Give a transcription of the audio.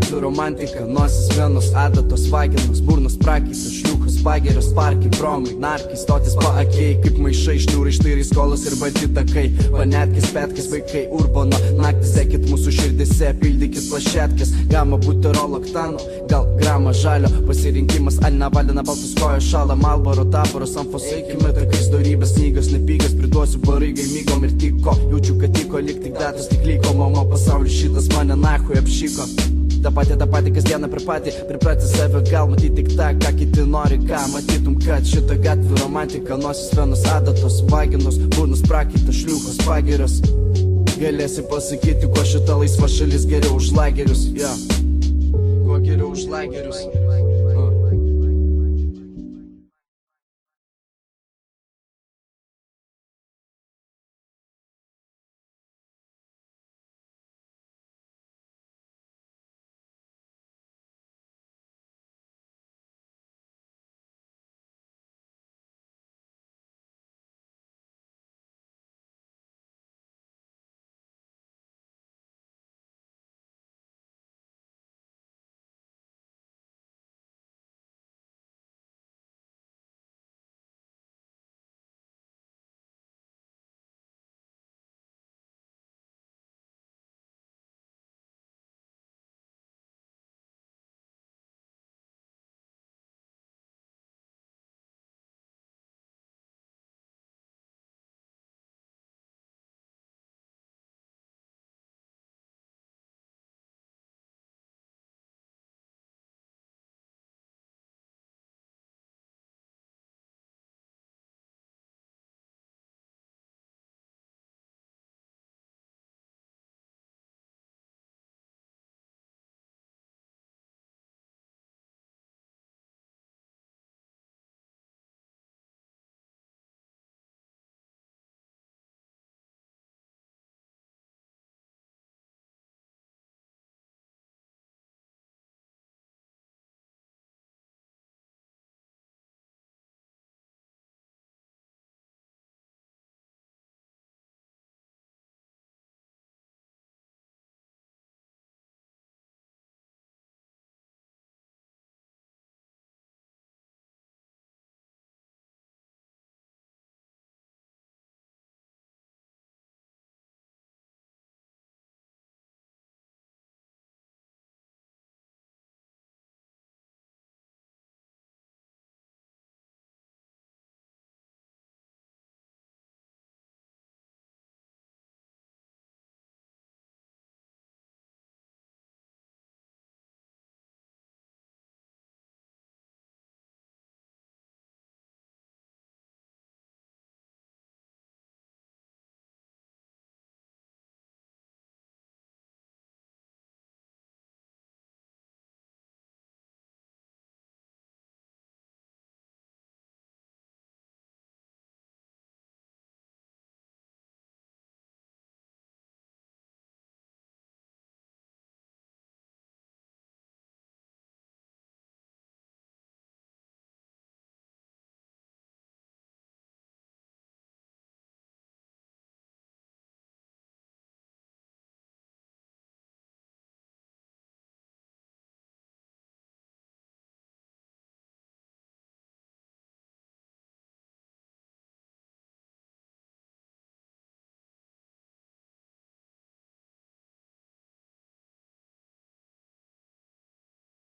gatvių romantika, nosis vienos, adatos, vaginos, burnos prakaitas, šliūchos, pagerios, parkai, bromai, narkai, stotis paakiai, kaip maišai, šniūrai, štyrai, skolos ir balti takai, panetkis, petkis, vaikai, urbono, naktis, sekit mūsų širdise, pildykit plašetkis, gama buterolo oktano, gal grama žalio, pasirinkimas, alina valina, baltus kojo šala, Malboro, taboros, amfosai, kimi takais, dorybės, knygas, nepygas, priduosiu baraigai, mygom ir tiko, jaučiu, kad tiko, lik tik datos, tik liko, mama, pasaulis šitas mane nahui apšyko. Ta pati, kasdieną pripratę save, gal matyti tik tą, ką kiti nori, ką matytum, kad šita gatvių romantika, nosis venos, adatos, vaginos, burnos prakaitas, šliūchos, pagerios. Galėsi pasakyti, kuo šita laisva šalis geriau už lagerius, Kuo geriau už lagerius.